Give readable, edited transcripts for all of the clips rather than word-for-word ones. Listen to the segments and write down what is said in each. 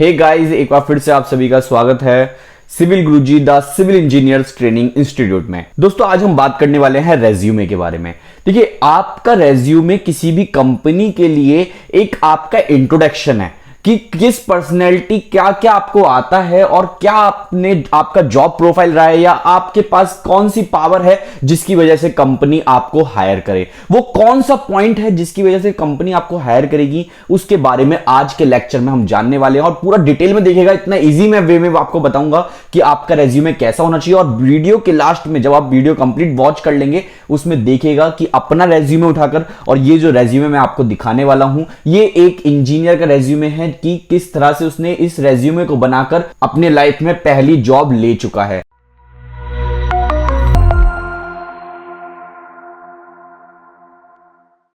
Hey guys, एक बार फिर से आप सभी का स्वागत है civil Guruji the civil engineers training institute में। दोस्तों, आज हम बात करने वाले हैं रेज्यूमे के बारे में। देखिए, आपका रेज्यूमे किसी भी कंपनी के लिए एक आपका इंट्रोडक्शन है कि किस पर्सनैलिटी क्या क्या आपको आता है और क्या आपका जॉब प्रोफाइल रहा है या आपके पास कौन सी पावर है जिसकी वजह से कंपनी आपको हायर करे। वो कौन सा पॉइंट है जिसकी वजह से कंपनी आपको हायर करेगी, उसके बारे में आज के लेक्चर में हम जानने वाले हैं और पूरा डिटेल में देखेगा। इतना इजी मैं वे में आपको बताऊंगा कि आपका रेज्यूमे कैसा होना चाहिए। और वीडियो के लास्ट में जब आप वीडियो कंप्लीट वॉच कर लेंगे उसमें देखेगा कि अपना रेज्यूमे उठाकर, और ये जो रेज्यूमे मैं आपको दिखाने वाला हूं ये एक इंजीनियर का रेज्यूमे है कि किस तरह से उसने इस रेज्यूमे को बनाकर अपने लाइफ में पहली जॉब ले चुका है।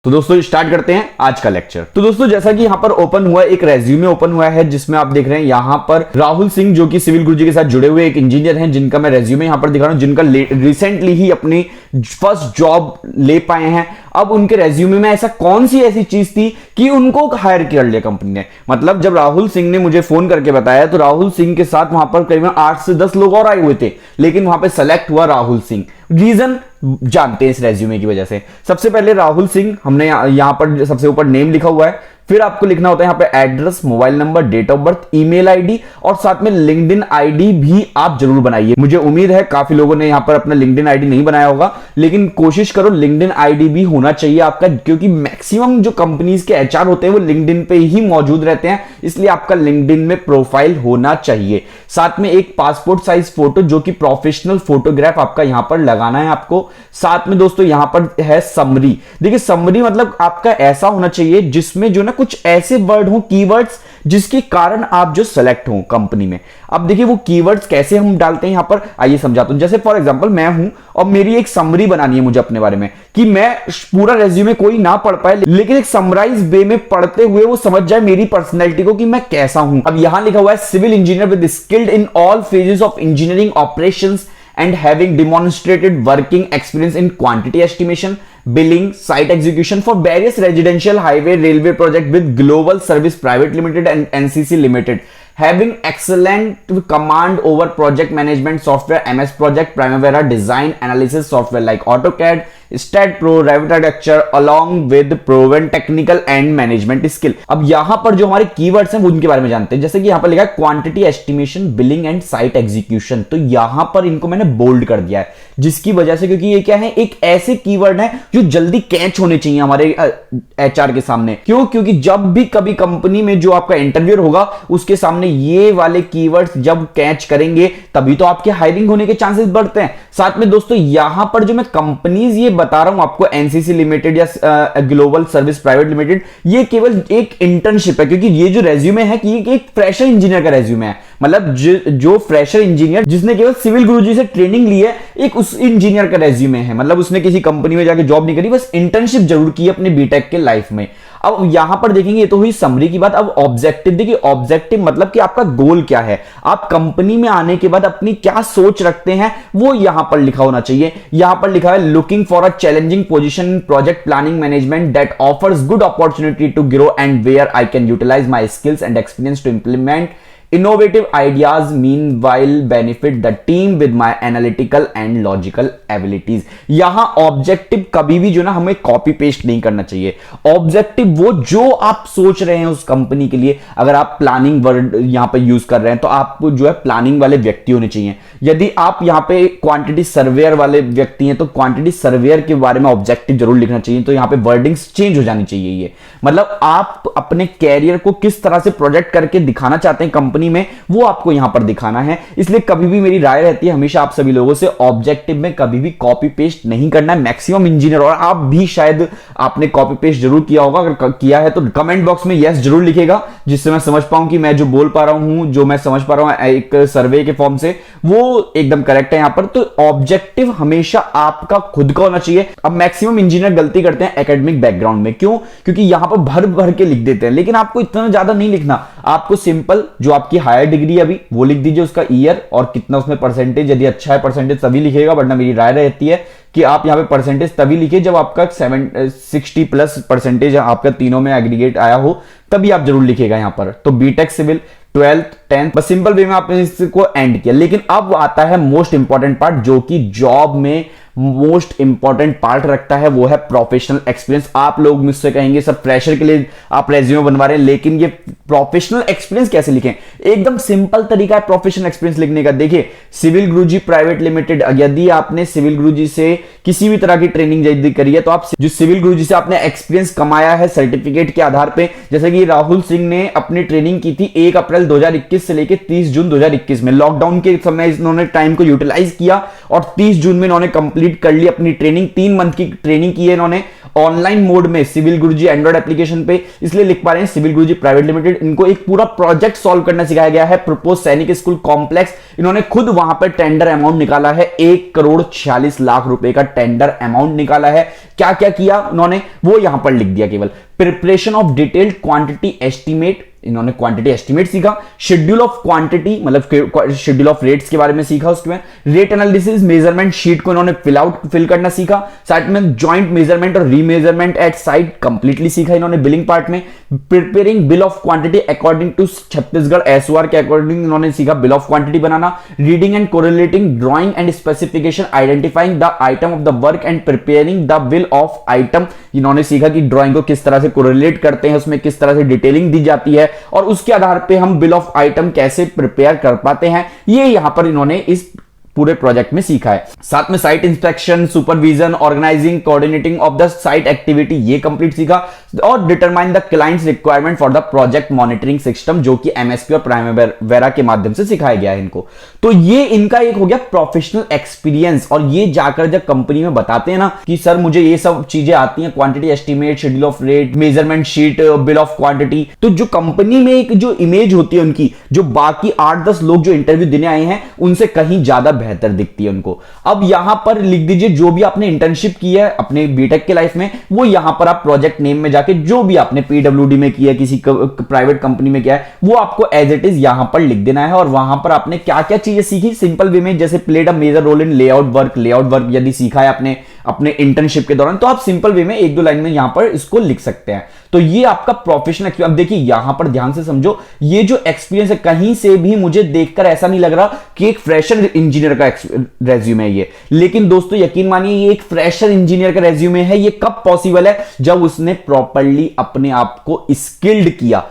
तो दोस्तों, स्टार्ट करते हैं आज का लेक्चर। तो दोस्तों, जैसा कि यहां पर ओपन हुआ एक रेज्यूमे ओपन हुआ है जिसमें आप देख रहे हैं यहां पर राहुल सिंह, जो कि सिविल गुरुजी के साथ जुड़े हुए एक इंजीनियर हैं, जिनका मैं रेज्यूमे यहां पर दिखा रहा हूं, जिनका रिसेंटली ही अपनी फर्स्ट जॉब ले पाए हैं। अब उनके रेज्यूमे में ऐसा कौन सी ऐसी चीज थी कि उनको हायर कर लिया कंपनी ने। मतलब जब राहुल सिंह ने मुझे फोन करके बताया तो राहुल सिंह के साथ वहां पर करीबन 8 से 10 लोग और आए हुए थे, लेकिन वहां पर सेलेक्ट हुआ राहुल सिंह। रीजन जानते हैं इस रेज्यूमे की वजह से। सबसे पहले राहुल सिंह, हमने यहां पर सबसे ऊपर नेम लिखा हुआ है, फिर आपको लिखना होता है यहां पे address, mobile number, date of birth, email ID और साथ में लिंक्डइन आईडी भी आप जरूर बनाइए। मुझे उम्मीद है काफी लोगों ने यहां पर अपना लिंक्डइन आईडी नहीं बनाया होगा, लेकिन कोशिश करो लिंक्डइन आईडी भी होना चाहिए आपका, क्योंकि मैक्सिमम जो कंपनीज के एचआर होते हैं वो लिंक्डइन पे ही मौजूद रहते हैं, इसलिए आपका लिंक्डइन में प्रोफाइल होना चाहिए। साथ में एक पासपोर्ट साइज फोटो जो कि प्रोफेशनल फोटोग्राफ आपका यहां पर लगाना है आपको। साथ में दोस्तों यहां पर है समरी। देखिए, समरी मतलब आपका ऐसा होना चाहिए जिसमें जो ना कुछ ऐसे वर्ड हो, कीवर्ड्स, जिसके कारण आप जो सेलेक्ट हो कंपनी में। अब देखिए, वो कीवर्ड्स कैसे हम डालते हैं यहां पर, आइए समझाता हूं। जैसे फॉर एग्जांपल मैं हूं और मेरी एक समरी बनानी है मुझे अपने बारे में, कि मैं पूरा रेज्यूमे कोई ना पढ़ पाए लेकिन एक समराइज वे में पढ़ते हुए वो समझ जाए मेरी पर्सनैलिटी को कि मैं कैसा हूं। अब यहां लिखा हुआ है civil engineer with skilled in all phases of engineering operations and having demonstrated working experience in quantity estimation, billing, site execution for various residential, highway, railway project with Global Service Private Limited and NCC Limited, having excellent command over project management software, MS Project, Primavera, design analysis software like AutoCAD, Stat Pro, Revit Architecture, along with proven technical and management skill। अब यहां पर जो हमारे keywords हैं वो उनके बारे में जानते हैं। जैसे कि यहां पर लिखा है quantity estimation, billing and site execution, तो यहां पर इनको मैंने बोल्ड कर दिया है, जिसकी वजह से, क्योंकि ये क्या है, एक ऐसे कीवर्ड है जो जल्दी कैच होने चाहिए हमारे एचआर के सामने। क्यों? क्योंकि जब भी कभी कंपनी में जो आपका इंटरव्यूअर होगा उसके सामने ये वाले कीवर्ड्स जब कैच करेंगे तभी तो आपके हायरिंग होने के चांसेस बढ़ते हैं। साथ में दोस्तों यहां पर जो मैं कंपनीज ये बता रहा हूं आपको, एनसीसी लिमिटेड या ग्लोबल सर्विस प्राइवेट लिमिटेड, ये केवल एक इंटर्नशिप है, क्योंकि ये जो रेज्यूमे है कि ये एक फ्रेशर इंजीनियर का रेज्यूमे है। मतलब जो फ्रेशर इंजीनियर जिसने केवल सिविल गुरुजी से ट्रेनिंग ली है, एक उस इंजीनियर का रेज्यूमे है। मतलब उसने किसी कंपनी में जाके जॉब नहीं करी, बस इंटर्नशिप जरूर की अपने बीटेक के लाइफ में। अब यहां पर देखेंगे, ये तो हुई समरी की बात। अब ऑब्जेक्टिव देखिए, ऑब्जेक्टिव मतलब कि आपका गोल क्या है, आप कंपनी में आने के बाद अपनी क्या सोच रखते हैं वो यहां पर लिखा होना चाहिए। यहां पर लिखा है looking for a challenging position in project planning management that offers good opportunity to grow and where I can utilize my skills and experience to implement innovative ideas, meanwhile benefit the team with my analytical and logical abilities। यहां objective कभी भी जो ना हमें copy paste नहीं करना चाहिए। Objective वो जो आप सोच रहे हैं उस कंपनी के लिए, अगर आप प्लानिंग वर्ड यहां पे यूज कर रहे हैं तो आपको जो है प्लानिंग वाले व्यक्ति होने चाहिए। यदि आप यहां पे क्वांटिटी सर्वेयर वाले व्यक्ति हैं तो क्वांटिटी सर्वेयर के बारे में ऑब्जेक्टिव जरूर लिखना चाहिए। तो यहां पे वर्डिंग्स चेंज हो जानी चाहिए। ये मतलब आप अपने कैरियर को किस तरह से प्रोजेक्ट करके दिखाना चाहते हैं कंपनी में, वो आपको यहां पर दिखाना है। इसलिए कभी भी मेरी राय रहती है हमेशा आप सभी लोगों से, ऑब्जेक्टिव में कभी भी कॉपी पेस्ट नहीं करना है। मैक्सिमम इंजीनियर, और आप भी शायद आपने कॉपी पेस्ट जरूर किया होगा, अगर किया है तो कमेंट बॉक्स में यस जरूर लिखेगा, जिससे मैं समझ पाऊं कि मैं जो बोल पा रहा हूं, जो मैं समझ पा रहा हूं एक सर्वे के फॉर्म से, वो एकदम करेक्ट है यहां पर। तो ऑब्जेक्टिव हमेशा आपका खुद का होना चाहिए। अब मैक्सिमम इंजीनियर गलती करते हैं एकेडमिक बैकग्राउंड में। क्यों? क्योंकि यहां पर भर भर के लिख देते हैं, लेकिन आपको इतना ज्यादा नहीं लिखना। आपको सिंपल जो आपकी हायर डिग्री अभी वो लिख दीजिए, उसका ईयर और कितना उसमें परसेंटेज, यदि अच्छा है परसेंटेज तभी लिखेगा, वरना मेरी राय रहती है कि आप यहां पे परसेंटेज तभी लिखिए जब आपका 60 प्लस परसेंटेज आपका तीनों में एग्रीगेट आया हो, तभी आप जरूर लिखेगा यहां पर। तो बीटेक सिविल 12th 10th, बस सिंपल वे में आपने इसको एंड किया। लेकिन अब आता है मोस्ट इंपॉर्टेंट पार्ट, जो कि जॉब में मोस्ट इंपॉर्टेंट पार्ट रखता है, वो है प्रोफेशनल एक्सपीरियंस। आप लोग मुझसे कहेंगे सर फ्रेशर के लिए आप रेज्यूमे बनवा रहे हैं, लेकिन ये प्रोफेशनल एक्सपीरियंस कैसे लिखें? एकदम सिंपल तरीका है प्रोफेशनल एक्सपीरियंस लिखने का। देखिए, सिविल गुरुजी प्राइवेट लिमिटेड, यदि आपने सिविल गुरुजी से किसी भी तरह की ट्रेनिंग यदि करी है, तो आप जो सिविल गुरुजी से आपने एक्सपीरियंस कमाया है सर्टिफिकेट के आधार पे, जैसे कि राहुल सिंह ने अपनी ट्रेनिंग की थी 1 अप्रैल 2021 से लेकर 30 जून 2021 में। लॉकडाउन के समय इन्होंने टाइम को यूटिलाइज किया और 30 जून में इन्होंने कंप्लीट कर ली अपनी ट्रेनिंग। 3 मंथ की ट्रेनिंग की है इन्होंने ऑनलाइन मोड में सिविल गुरुजी एंड्रॉइड एप्लीकेशन पे, इसलिए लिख पा रहे हैं सिविल गुरुजी प्राइवेट लिमिटेड। इनको एक पूरा प्रोजेक्ट सॉल्व करना सिखाया गया है, प्रपोज सैनिक स्कूल कॉम्प्लेक्स। इन्होंने खुद वहां पर टेंडर अमाउंट निकाला है, 1,46,00,000 रुपए का टेंडर अमाउंट निकाला है। क्या क्या किया उन्होंने वो यहां पर लिख दिया, केवल preparation of detailed quantity estimate, इन्होंने क्वांटिटी एस्टिमेट सीखा। शेड्यूल ऑफ क्वांटिटी मतलब शेड्यूल ऑफ रेट्स के बारे में सीखा, उसमें रेट एनालिसिस मेजरमेंट शीट को इन्होंने फिल करना सीखा। साथ में जॉइंट मेजरमेंट और रीमेजरमेंट एट साइट कंप्लीटली सीखा इन्होंने बिलिंग पार्ट में। Preparing bill of quantity according to Chhattisgarh SOR के अकॉर्डिंग इन्होंने सीखा बिल ऑफ क्वांटिटी बनाना। Reading and correlating drawing and specification, identifying the item of the work and preparing the bill of item. इन्होंने सीखा कि ड्राइंग को किस तरह से कोरिलेट करते हैं, उसमें किस तरह से डिटेलिंग दी जाती है और उसके आधार पे हम बिल ऑफ आइटम कैसे प्रिपेयर कर पाते हैं, ये यहां पर इन्होंने इस पूरे प्रोजेक्ट में सीखा है। साथ में site inspection, supervision, organizing, coordinating of the site activity, ये कंप्लीट सीखा। और determine the clients requirement for the project monitoring system, जो कि एमएसपी और प्राइमवेरा के माध्यम से सिखाया गया है इनको। तो ये इनका एक हो गया प्रोफेशनल एक्सपीरियंस। और ये जाकर जब कंपनी में बताते हैं ना कि सर मुझे ये सब चीजें आती हैं, quantity estimate, schedule of rate, measurement sheet, bill of quantity, तो जो कंपनी में एक जो इमेज होती है उनकी, जो बाकी 8-10 लोग जो इंटरव्यू देने आए हैं उनसे कहीं ज्यादा बेहतर दिखती है उनको। अब यहां पर लिख दीजिए जो भी आपने इंटर्नशिप की है अपने बीटेक के लाइफ में, वो यहां पर आप प्रोजेक्ट नेम में जाके जो भी आपने पीडब्ल्यूडी में किया, किसी प्राइवेट कंपनी में किया है, वो आपको एज इट इज यहां पर लिख देना है। और वहां पर आपने क्या क्या चीजें सीखी सिंपल वे में, जैसे played a major role in layout work यदि सीखा है आपने अपने इंटर्नशिप के दौरान, तो आप सिंपल वे में 1-2 लाइन में यहां पर इसको लिख सकते हैं। तो ये आपका प्रोफेशनल एक्सपीरियंस। अब देखिए यहां पर ध्यान से समझो, ये जो एक्सपीरियंस है कहीं से भी मुझे देखकर ऐसा नहीं लग रहा कि एक फ्रेशर इंजीनियर का रेज्यूमे है ये। लेकिन दोस्तों यकीन मानिए ये एक फ्रेशर इंजीनियर का रेज्यूमे है। ये कब पॉसिबल है? जब उसने प्रॉपर्ली अपने आप को स्किल्ड किया,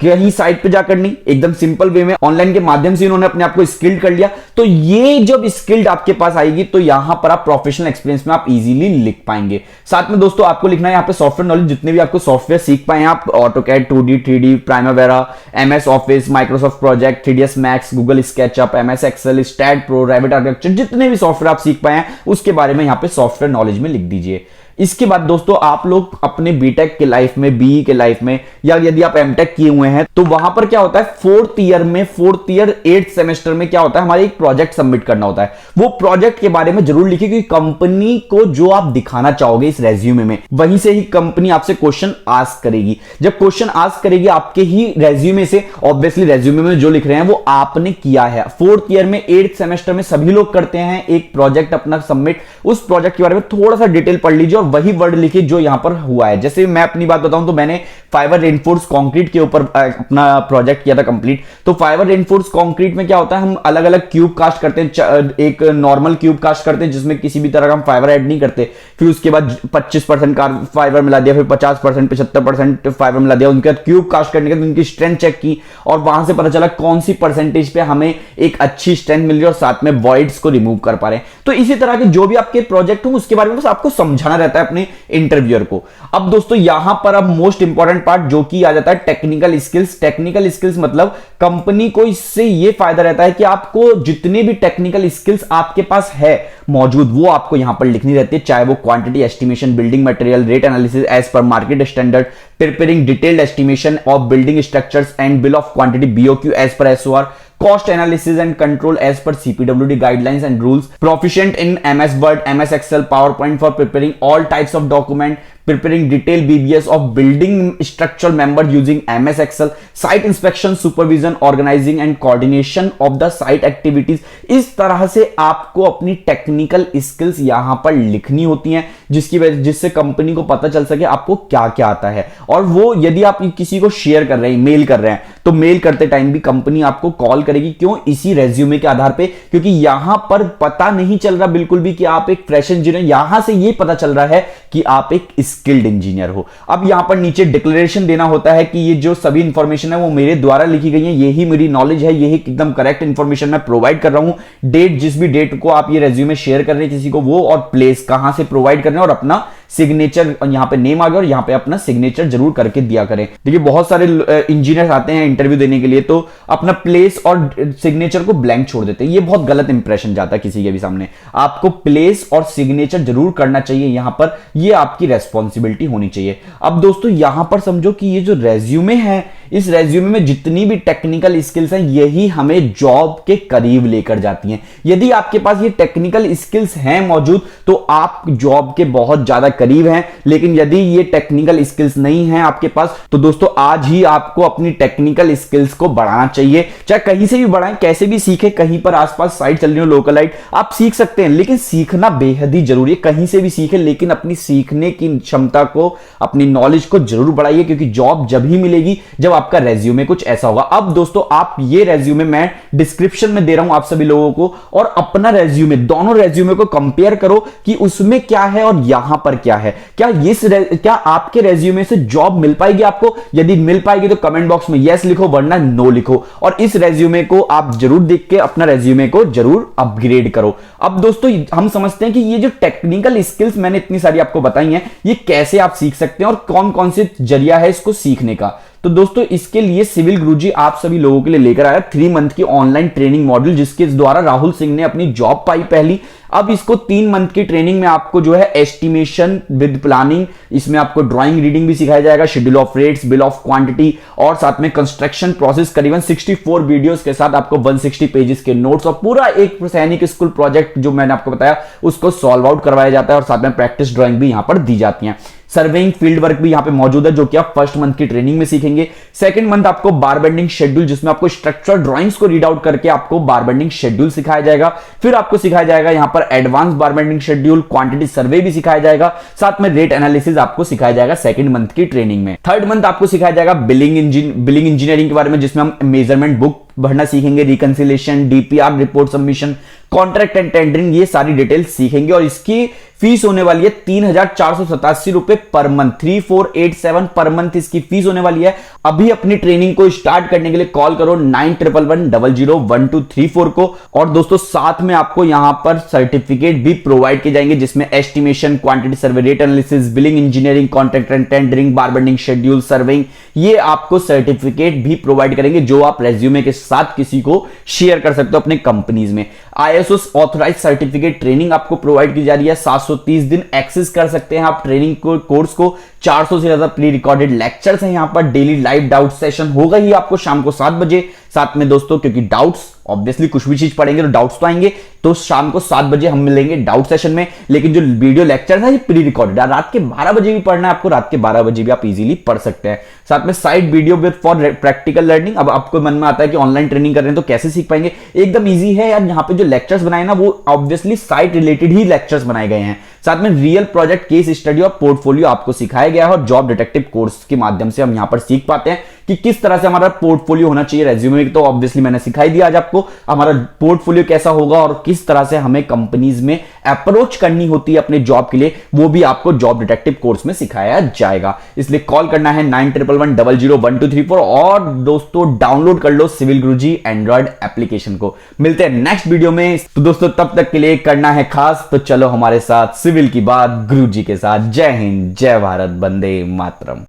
कहीं साइट पे जाकर नहीं, एकदम सिंपल वे में ऑनलाइन के माध्यम से इन्होंने अपने आप को स्किल्ड कर लिया। तो ये जब स्किल्ड आपके पास आएगी तो यहां पर आप प्रोफेशनल एक्सपीरियंस में आप इजीली लिख पाएंगे। साथ में दोस्तों आपको लिखना है यहां पे सॉफ्टवेयर नॉलेज, जितने भी आपको सॉफ्टवेयर सीख पाए आप, AutoCAD, 2D, 3D, Primavera, MS Office, Microsoft Project, 3ds Max, Google SketchUp, MS Excel, STAAD Pro, Revit Architecture, जितने भी सॉफ्टवेयर आप सीख पाए हैं उसके बारे में यहां पे सॉफ्टवेयर नॉलेज में लिख दीजिए। इसके बाद दोस्तों आप लोग अपने बीटेक के लाइफ में, बीई के लाइफ में, या यदि आप एमटेक किए हुए हैं, तो वहां पर क्या होता है 4th ईयर 8th सेमेस्टर में क्या होता है, हमारे एक प्रोजेक्ट सबमिट करना होता है। वो प्रोजेक्ट के बारे में जरूर लिखिए, क्योंकि कंपनी को जो आप दिखाना चाहोगे इस रेज्यूमे में, वहीं से ही कंपनी आपसे क्वेश्चन आस्क करेगी। जब क्वेश्चन आस्क करेगी आपके ही रेज्यूमे से, ऑब्वियसली रेज्यूमे में जो लिख रहे हैं वो आपने किया है। 4th ईयर में 8th सेमेस्टर में सभी लोग करते हैं एक प्रोजेक्ट अपना सबमिट। उस प्रोजेक्ट के बारे में थोड़ा सा डिटेल पढ़ लीजिए, वही वर्ड लिखिए जो यहां पर हुआ है। जैसे मैं अपनी बात बताऊं तो मैंने फाइबर रेनफोर्स कंक्रीट के ऊपर अपना प्रोजेक्ट किया था कंप्लीट। तो फाइबर रेनफोर्स कंक्रीट में क्या होता है, हम अलग अलग क्यूब कास्ट करते हैं। एक नॉर्मल क्यूब कास्ट करते हैं जिसमें किसी भी तरह का हम फाइबर ऐड नहीं करते, फिर उसके बाद 25% का फाइबर मिला दिया, फिर 50%, 75% फाइबर मिला दिया। उनके बाद क्यूब कास्ट करने के बाद उनकी स्ट्रेंथ चेक की और वहां से पता चला कौन सी परसेंटेज पे हमें एक अच्छी स्ट्रेंथ मिल रही है और साथ में वॉइड्स को रिमूव कर पा रहे हैं। तो इसी तरह के जो भी आपके प्रोजेक्ट हो उसके बारे में बस आपको समझाना रहता है अपने इंटरव्यूअर को। अब दोस्तों यहां पर अब मोस्ट इंपॉर्टेंट पार्ट जो कि आ जाता है टेक्निकल स्किल्स। टेक्निकल स्किल्स मतलब कंपनी को इससे यह फायदा रहता है कि आपको जितने भी टेक्निकल स्किल्स आपके पास है मौजूद, वो आपको यहां पर लिखनी रहती है, चाहे वो quantity estimation, building material, rate analysis as per market standard, preparing detailed estimation of building structures and bill of quantity BOQ as per SOR, cost analysis and control as per CPWD guidelines and rules, proficient in MS Word, MS Excel, PowerPoint for preparing all types of document, preparing detailed BBS of building structural member using MS Excel, site inspection, supervision, organizing and coordination of the site activities। इस तरह से आपको अपनी technical skills यहां पर लिखनी होती हैं, जिससे कंपनी को पता चल सके आपको क्या क्या आता है। और वो यदि आप किसी को शेयर कर रहे हैं, मेल कर रहे हैं, तो मेल करते टाइम भी कंपनी आपको कॉल करेगी। क्यों? इसी रेज्यूमे के आधार पे, क्योंकि यहां पर पता नहीं चल रहा बिल्कुल भी कि आप एक फ्रेश इंजीनियर, यहां से ये पता चल रहा है कि आप एक स्किल्ड इंजीनियर हो। अब यहां पर नीचे डिक्लेरेशन देना होता है कि ये जो सभी इंफॉर्मेशन है वो मेरे द्वारा लिखी गई है, यही मेरी नॉलेज है, यही एकदम करेक्ट इंफॉर्मेशन मैं प्रोवाइड कर रहा हूं। डेट, जिस भी डेट को आप ये रेज्यूमे शेयर कर रहे हैं किसी को, वो और प्लेस कहां से प्रोवाइड करना है, और अपना सिग्नेचर, यहां पे नेम आ गया और यहां पे अपना सिग्नेचर जरूर करके दिया करें। देखिए बहुत सारे इंजीनियर आते हैं इंटरव्यू देने के लिए तो अपना प्लेस और सिग्नेचर को ब्लैंक छोड़ देते हैं। ये बहुत गलत इंप्रेशन जाता है किसी के भी सामने। आपको प्लेस और सिग्नेचर जरूर करना चाहिए यहां पर, ये आपकी रेस्पॉन्सिबिलिटी होनी चाहिए। अब दोस्तों यहां पर समझो कि ये जो रेज्यूमे है, इस रेज्यूमे में जितनी भी टेक्निकल स्किल्स हैं यही हमें जॉब के करीब लेकर जाती हैं। यदि आपके पास ये टेक्निकल स्किल्स हैं मौजूद तो आप जॉब के बहुत ज्यादा करीब हैं, लेकिन यदि ये टेक्निकल स्किल्स नहीं है आपके पास तो दोस्तों आज ही आपको अपनी टेक्निकल स्किल्स को बढ़ाना चाहिए। चाहे कहीं से भी बढ़ाएं, कैसे भी सीखें, कहीं पर आसपास साइट चल रही हो लोकलाइट, आप सीख सकते हैं, लेकिन सीखना बेहद ही जरूरी है। कहीं से भी सीखें, लेकिन अपनी सीखने की क्षमता को, अपनी नॉलेज को जरूर बढ़ाइए, क्योंकि जॉब जब ही मिलेगी जब आपका रेज्यूमे कुछ ऐसा होगा। अब दोस्तों आप ये रेज्यूमे मैं डिस्क्रिप्शन में दे रहा हूं आप सभी लोगों को, और अपना रेज्यूमे, दोनों रेज्यूमे को कंपेयर करो कि उसमें क्या है और यहां पर क्या है। क्या आपके रेज्यूमे से जॉब मिल पाएगी आपको? यदि मिल पाएगी तो कमेंट बॉक्स में यस लिखो, वरना नो लिखो, और इस रेज्यूमे को आप जरूर देख के अपना रेज्यूमे को जरूर अपग्रेड करो। अब दोस्तों हम समझते हैं कि ये जो टेक्निकल स्किल्स मैंने इतनी सारी आपको बताई हैं, ये कैसे आप सीख सकते हैं और कौन कौन से जरिया है इसको सीखने का। तो दोस्तों इसके लिए सिविल गुरुजी आप सभी लोगों के लिए लेकर आया 3 मंथ की ऑनलाइन ट्रेनिंग मॉड्यूल, जिसके द्वारा राहुल सिंह ने अपनी जॉब पाई पहली। अब इसको 3 मंथ की ट्रेनिंग में आपको जो है एस्टिमेशन विद प्लानिंग, इसमें आपको ड्राइंग रीडिंग भी सिखाया जाएगा, schedule of rates, bill of quantity, और साथ में कंस्ट्रक्शन प्रोसेस, करीबन 64 वीडियोस के साथ आपको 160 पेजेस के नोट्स, और पूरा एक सैनिक स्कूल प्रोजेक्ट जो मैंने आपको बताया उसको सॉल्व आउट करवाया जाता है, और साथ में प्रैक्टिस ड्राइंग भी यहां पर दी जाती है। सर्वेइंग फील्ड वर्क भी यहां पे मौजूद है, जो कि आप फर्स्ट मंथ की ट्रेनिंग में सीखेंगे। सेकंड मंथ आपको बार बेंडिंग शेड्यूल, जिसमें आपको स्ट्रक्चरल ड्राइंग्स को रीड आउट करके आपको बार बेंडिंग शेड्यूल सिखाया जाएगा। फिर आपको सिखाया जाएगा यहां पर एडवांस बार बेंडिंग शेड्यूल, क्वांटिटी सर्वे भी सिखाया जाएगा, साथ में रेट एनालिसिस आपको सिखाया जाएगा सेकंड मंथ की ट्रेनिंग में। थर्ड मंथ आपको सिखाया जाएगा बिलिंग इंजीनियरिंग के बारे में, जिसमें हम मेजरमेंट बुक भरना सीखेंगे, reconciliation, DPR report submission, contract and tendering, ये सारी डिटेल्स सीखेंगे। और इसकी फीस होने वाली है 3487 रुपए पर मंथ, 3487 पर मंथ इसकी फीस होने वाली है। अभी अपनी ट्रेनिंग को स्टार्ट करने के लिए कॉल करो 9111001234 को। और दोस्तों साथ में आपको यहां पर सर्टिफिकेट भी प्रोवाइड किए जाएंगे, जिसमें estimation, quantity survey, rate analysis, billing engineering, contract and tendering, bar bending schedule, surveying, ये आपको सर्टिफिकेट भी प्रोवाइड करेंगे, जो आप रेज्यूमे के साथ किसी को शेयर कर सकते हो अपने कंपनीज में। ISO ऑथराइज सर्टिफिकेट ट्रेनिंग आपको प्रोवाइड की जा रही है, 730 दिन एक्सेस कर सकते हैं आप ट्रेनिंग को, कोर्स को। 400 से ज्यादा प्री रिकॉर्डेड लेक्चर्स हैं यहाँ पर, डेली लाइव डाउट सेशन होगा ही आपको शाम को 7 बजे। साथ में दोस्तों क्योंकि डाउट्स ऑब्वियसली कुछ भी चीज पढ़ेंगे तो डाउट्स तो आएंगे, तो शाम को 7 बजे हम मिलेंगे डाउट सेशन में। लेकिन जो वीडियो लेक्चर है ये प्री रिकॉर्डेड है, रात के 12 बजे भी पढ़ना है आपको, रात के 12 बजे भी आप इजीली पढ़ सकते हैं। साथ में side video with for practical learning. अब आपको मन में आता है कि ऑनलाइन ट्रेनिंग कर रहे हैं तो कैसे सीख पाएंगे, एकदम ईजी है यार। यहाँ पे जो लेक्चर्स बनाए ना वो ऑब्वियसली साइट रिलेटेड ही लेक्चर्स बनाए गए हैं। साथ में रियल प्रोजेक्ट, केस स्टडी और पोर्टफोलियो आपको सिखाया गया है, और जॉब डिटेक्टिव कोर्स के माध्यम से हम यहाँ पर सीख पाते हैं कि किस तरह से हमारा पोर्टफोलियो होना चाहिए रेज्यूमे। तो ऑब्वियसली मैंने सिखाई दिया आज आपको हमारा पोर्टफोलियो कैसा होगा और किस तरह से हमें कंपनीज में अप्रोच करनी होती है अपने जॉब के लिए, वो भी आपको जॉब डिटेक्टिव कोर्स में सिखाया जाएगा। इसलिए कॉल करना है 9111001234 और दोस्तों डाउनलोड कर लो सिविल गुरुजी एंड्रॉइड एप्लीकेशन को। मिलते हैं नेक्स्ट वीडियो में। तो दोस्तों तब तक के लिए करना है खास, तो चलो हमारे साथ सिविल की बात गुरुजी के साथ। जय हिंद, जय भारत, वंदे मातरम।